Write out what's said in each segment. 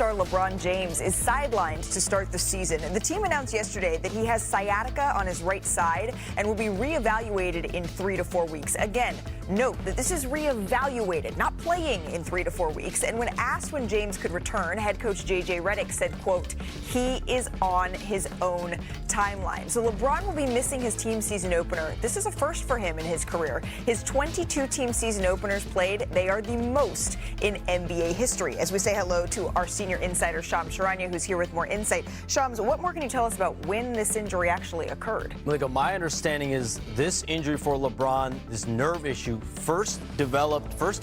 superstar LeBron James is sidelined to start the season. The team announced yesterday that he has sciatica on his right side and will be reevaluated in 3 to 4 weeks. Again, note that this is reevaluated, not playing in 3 to 4 weeks. And when asked when James could return, head coach JJ Redick said, quote, he is on his own timeline. So LeBron will be missing his team season opener. This is a first for him in his career. His 22 team season openers played, they are the most in NBA history. As we say hello to our senior insider, Shams Charania, who's here with more insight. Shams, what more can you tell us about when this injury actually occurred? Malika, my understanding is this injury for LeBron, this nerve issue, first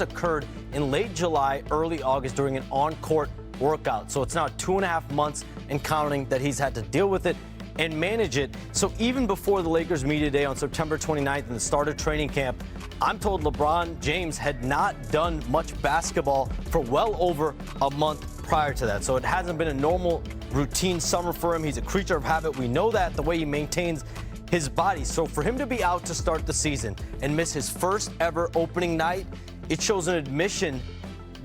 occurred in late July, early August during an on-court workout. So it's now 2.5 months and counting that he's had to deal with it and manage it. So even before the Lakers media day on September 29th and the start of training camp, I'm told LeBron James had not done much basketball for well over a month prior to that. So it hasn't been a normal routine summer for him. He's a creature of habit. We know that, the way he maintains his body. So for him to be out to start the season and miss his first ever opening night, it shows an admission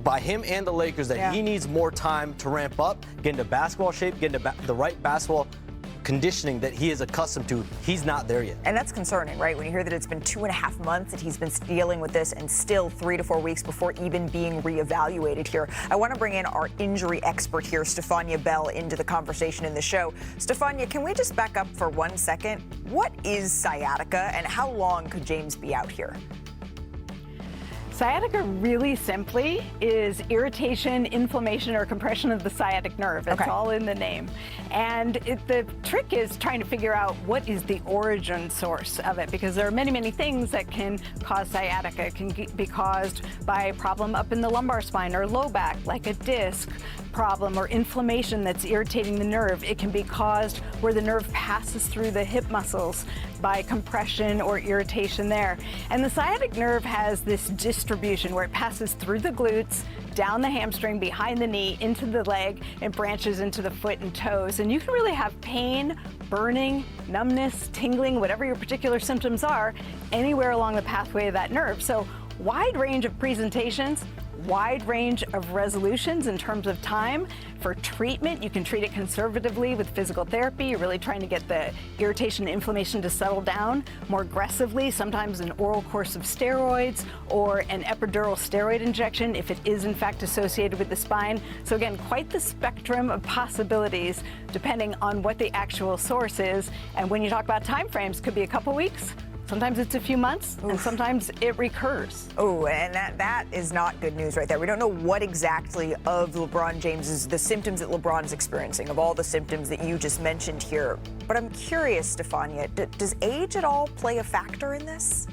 by him and the Lakers that he needs more time to ramp up, get into basketball shape, get into the right basketball conditioning that he is accustomed to. He's not there yet. And that's concerning, right? When you hear that it's been 2.5 months that he's been dealing with this and still 3 to 4 weeks before even being reevaluated here. I want to bring in our injury expert here, Stefania Bell, into the conversation in the show. Stefania, can we just back up for 1 second? What is sciatica and how long could James be out here? Sciatica, really simply, is irritation, inflammation, or compression of the sciatic nerve. It's all in the name. And the trick is trying to figure out what is the origin source of it, because there are many, many things that can cause sciatica. It can be caused by a problem up in the lumbar spine or low back, like a disc problem or inflammation that's irritating the nerve. It can be caused where the nerve passes through the hip muscles by compression or irritation there. And the sciatic nerve has this distribution where it passes through the glutes, down the hamstring, behind the knee, into the leg, and branches into the foot and toes. And you can really have pain, burning, numbness, tingling, whatever your particular symptoms are, anywhere along the pathway of that nerve. So wide range of presentations, wide range of resolutions in terms of time. For treatment, you can treat it conservatively with physical therapy. You're really trying to get the irritation and inflammation to settle down. More aggressively, sometimes an oral course of steroids or an epidural steroid injection if it is in fact associated with the spine. So again, quite the spectrum of possibilities depending on what the actual source is. And when you talk about time frames, could be a couple weeks. Sometimes it's a few months, and sometimes it recurs. Oh, and that is not good news right there. We don't know what exactly of LeBron James's, the symptoms that LeBron is experiencing, of all the symptoms that you just mentioned here. But I'm curious, Stefania, does age at all play a factor in this?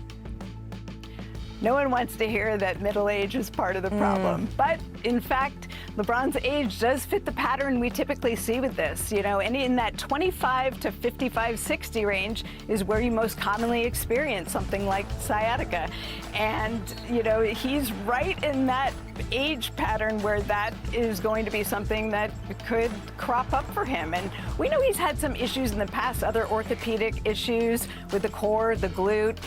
No one wants to hear that middle age is part of the problem. But in fact, LeBron's age does fit the pattern we typically see with this. You know, and in that 25 to 55, 60 range is where you most commonly experience something like sciatica. And, you know, he's right in that age pattern where that is going to be something that could crop up for him. And we know he's had some issues in the past, other orthopedic issues with the core, the glute.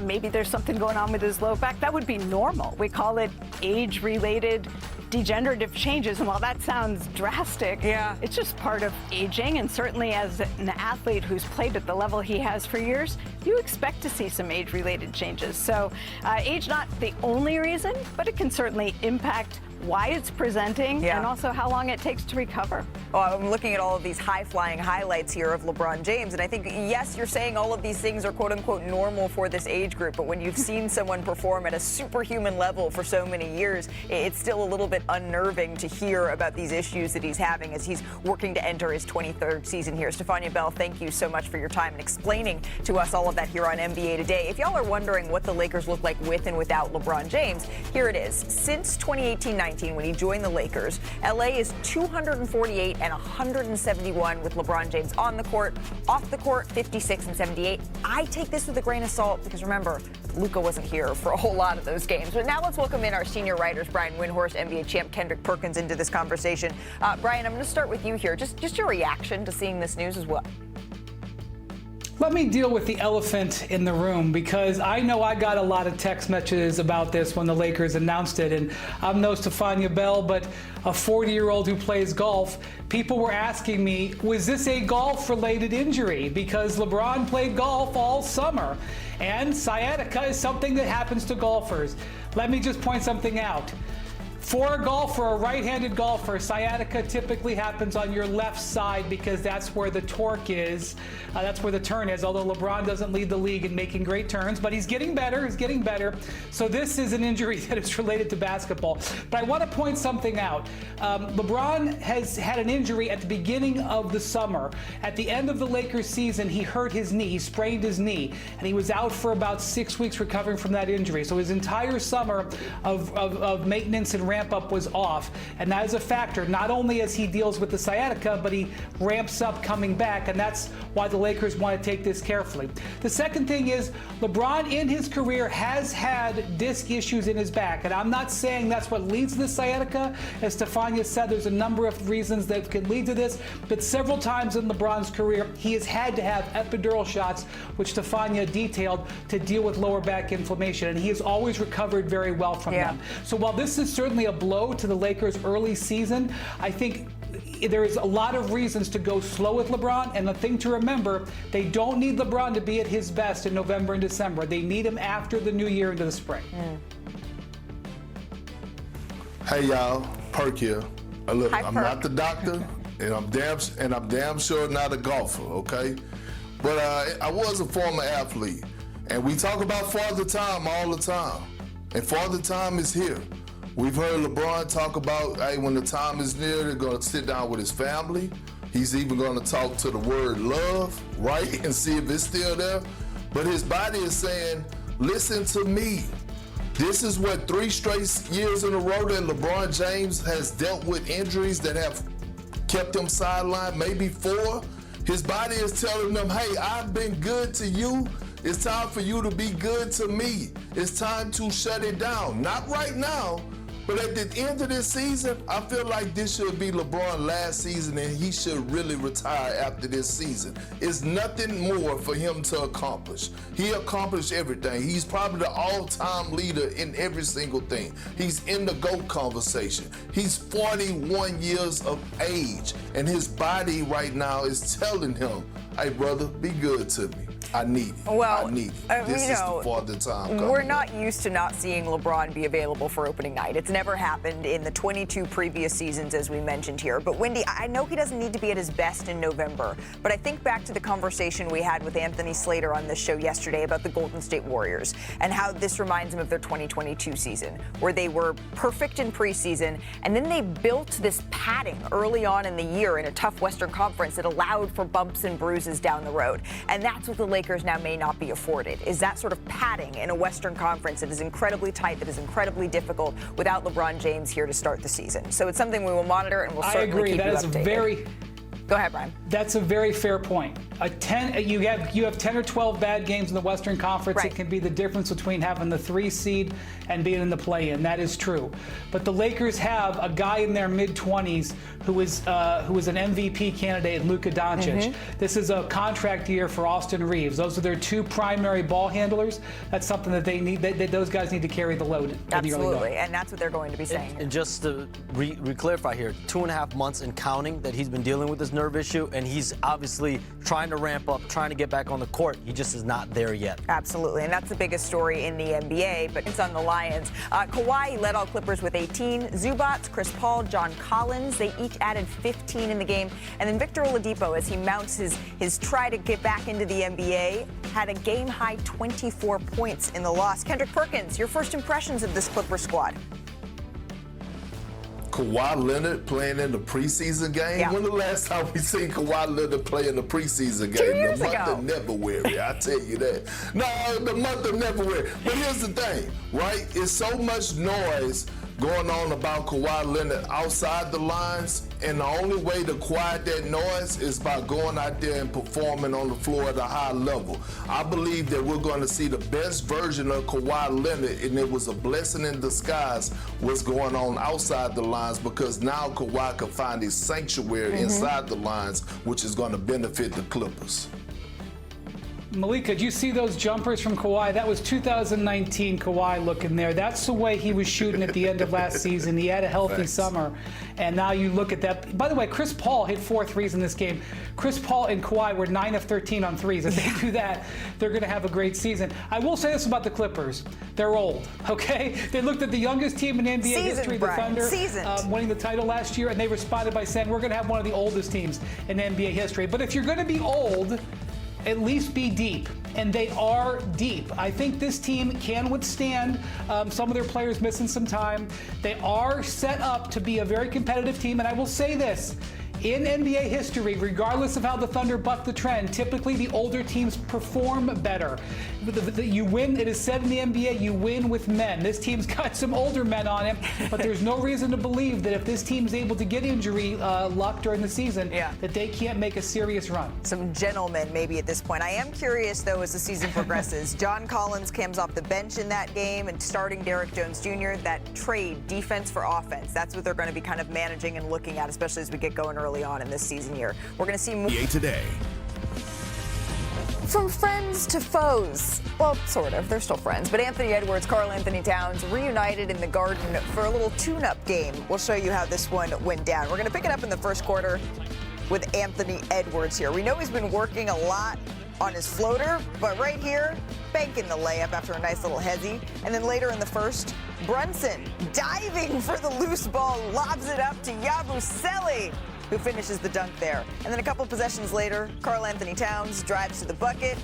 Maybe there's something going on with his low back. That would be normal. We call it age-related degenerative changes, and while that sounds drastic, it's just part of aging. And certainly as an athlete who's played at the level he has for years, you expect to see some age-related changes. So age not the only reason, but it can certainly impact why it's presenting and also how long it takes to recover. Well, I'm looking at all of these high-flying highlights here of LeBron James, and I think, yes, you're saying all of these things are quote-unquote normal for this age group, but when you've seen someone perform at a superhuman level for so many years, it's still a little bit unnerving to hear about these issues that he's having as he's working to enter his 23rd season here. Stefania Bell, thank you so much for your time and explaining to us all of that here on NBA Today. If y'all are wondering what the Lakers look like with and without LeBron James, here it is. Since 2018-19, when he joined the Lakers, LA is 248 and 171 with LeBron James on the court. Off the court, 56 and 78. I take this with a grain of salt because remember, Luka wasn't here for a whole lot of those games. But now let's welcome in our senior writers, Brian Windhorst, NBA champ Kendrick Perkins, into this conversation. Brian, I'm going to start with you here. Just your reaction to seeing this news as well. Let me deal with the elephant in the room, because I know I got a lot of text messages about this when the Lakers announced it, and I'm no Stephania Bell, but a 40-year-old who plays golf. People were asking me, was this a golf-related injury? Because LeBron played golf all summer, and sciatica is something that happens to golfers. Let me just point something out. For a golfer, a right-handed golfer, sciatica typically happens on your left side because that's where the torque is. That's where the turn is, although LeBron doesn't lead the league in making great turns, but he's getting better, So this is an injury that is related to basketball. But I want to point something out. LeBron has had an injury at the beginning of the summer. At the end of the Lakers season, he hurt his knee, he sprained his knee, and he was out for about 6 weeks recovering from that injury. So his entire summer of maintenance and ramp up was off, and that is a factor, not only as he deals with the sciatica, but he ramps up coming back, and that's why the Lakers want to take this carefully. The second thing is, LeBron in his career has had disc issues in his back, and I'm not saying that's what leads to the sciatica. As Stephania said, there's a number of reasons that can lead to this, but several times in LeBron's career, he has had to have epidural shots, which Stephania detailed, to deal with lower back inflammation, and he has always recovered very well from them. So while this is certainly a blow to the Lakers' early season, I think there is a lot of reasons to go slow with LeBron, and the thing to remember, they don't need LeBron to be at his best in November and December. They need him after the new year into the spring. Hey y'all, Perk here. Look, Hi, I'm Perk. not the doctor, and I'm damn sure not a golfer, okay? But I was a former athlete, and we talk about Father Time all the time, and Father Time is here. We've heard LeBron talk about, hey, when the time is near, they're going to sit down with his family. He's even going to talk to the word love, right, and see if it's still there. But his body is saying, listen to me. This is what 3 straight years in a row that LeBron James has dealt with injuries that have kept him sidelined, maybe 4. His body is telling them, hey, I've been good to you. It's time for you to be good to me. It's time to shut it down. Not right now, but at the end of this season, I feel like this should be LeBron's last season, and he should really retire after this season. It's nothing more for him to accomplish. He accomplished everything. He's probably the all-time leader in every single thing. He's in the GOAT conversation. He's 41 years of age, and his body right now is telling him, hey, brother, be good to me. I need it. Well, I need it. This is the Father Time coming. We're not used to not seeing LeBron be available for opening night. It's never happened in the 22 previous seasons, as we mentioned here. But Wendy, I know he doesn't need to be at his best in November, but I think back to the conversation we had with Anthony Slater on this show yesterday about the Golden State Warriors and how this reminds him of their 2022 season, where they were perfect in preseason, and then they built this padding early on in the year in a tough Western Conference that allowed for bumps and bruises down the road. And that's what the Lakers now may not be afforded, is that sort of padding in a Western Conference that is incredibly tight, that is incredibly difficult without LeBron James here to start the season. So it's something we will monitor, and we'll certainly keep you updated. I agree. That is a very... Go ahead, Brian. That's a very fair point. You have 10 or 12 bad games in the Western Conference. Right. It can be the difference between having the 3 seed and being in the play-in. That is true. But the Lakers have a guy in their mid-20s who is an MVP candidate, Luka Doncic. This is a contract year for Austin Reeves. Those are their 2 primary ball handlers. That's something that they need. That those guys need to carry the load. Absolutely, and that's what they're going to be saying. And just to re-clarify here, 2.5 months and counting that he's been dealing with this nerve issue, and he's obviously trying to ramp up, trying to get back on the court. He just is not there yet. Absolutely, and that's the biggest story in the NBA, but it's on the Lions. Kawhi led all Clippers with 18. Zubats, Chris Paul, John Collins, they each added 15 in the game. And then Victor Oladipo, as he mounts his try to get back into the NBA, had a game-high 24 points in the loss. Kendrick Perkins, your first impressions of this Clippers squad? Kawhi Leonard playing in the preseason game? Yeah. When the last time we seen Kawhi Leonard play in the preseason game? 2 years the month ago. of February, I tell you that. No, the month of February. But here's the thing, right? It's so much noise going on about Kawhi Leonard outside the lines, and the only way to quiet that noise is by going out there and performing on the floor at a high level. I believe that we're going to see the best version of Kawhi Leonard, and it was a blessing in disguise what's going on outside the lines, because now Kawhi can find his sanctuary inside the lines, which is going to benefit the Clippers. Malika, did you see those jumpers from Kawhi? That was 2019 Kawhi looking there. That's the way he was shooting at the end of last season. He had a healthy summer. And now you look at that. By the way, Chris Paul hit 4 threes in this game. Chris Paul and Kawhi were 9 of 13 on threes. If they do that, they're going to have a great season. I will say this about the Clippers. They're old, okay? They looked at the youngest team in NBA history, the Thunder, winning the title last year, and they responded by saying, we're going to have one of the oldest teams in NBA history. But if you're going to be old, at least be deep, and they are deep. I think this team can withstand some of their players missing some time. They are set up to be a very competitive team, and I will say this. In NBA history, regardless of how the Thunder buck the trend, typically the older teams perform better. You win, it is said in the NBA, you win with men. This team's got some older men on it, but there's no reason to believe that if this team's able to get injury luck during the season, that they can't make a serious run. Some gentlemen maybe at this point. I am curious, though, as the season progresses. John Collins comes off the bench in that game and starting Derrick Jones Jr., that trade, defense for offense, that's what they're going to be kind of managing and looking at, especially as we get going early on in this season year. We're going to see more today. From friends to foes. Well, sort of. They're still friends. But Anthony Edwards, Karl Anthony Towns reunited in the Garden for a little tune-up game. We'll show you how this one went down. We're going to pick it up in the first quarter with Anthony Edwards here. We know he's been working a lot on his floater, but right here, banking the layup after a nice little hezzy. And then later in the first, Brunson diving for the loose ball, lobs it up to Yabusele, who finishes the dunk there. And then a couple possessions later, Karl Anthony Towns drives to the bucket,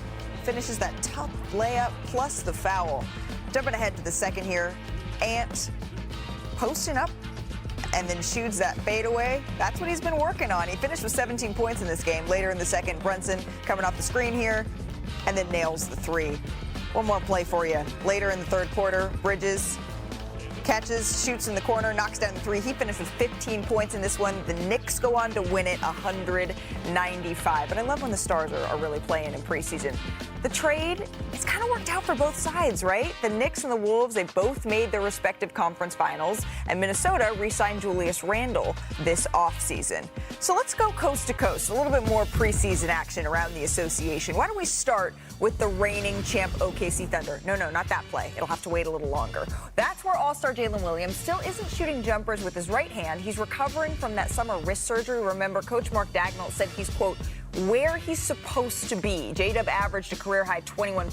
finishes that tough layup plus the foul. Jumping ahead to the second here, Ant posting up and then shoots that fadeaway. That's what he's been working on. He finished with 17 points in this game. Later in the second, Brunson coming off the screen here and then nails the three. One more play for you. Later in the third quarter, Bridges catches, shoots in the corner, knocks down the three. He finished with 15 points in this one. The Knicks go on to win it 195. But I love when the stars are really playing in preseason. The trade, it's kind of worked out for both sides, right? The Knicks and the Wolves, they both made their respective conference finals, and Minnesota re-signed Julius Randle this offseason. So let's go coast to coast, a little bit more preseason action around the association. Why don't we start with the reigning champ OKC Thunder? No, not that play. It'll have to wait a little longer. That's where All-Star Jalen Williams still isn't shooting jumpers with his right hand. He's recovering from that summer wrist surgery. Remember, Coach Mark Dagnall said he's, quote, where he's supposed to be. J-Dub averaged a career-high 21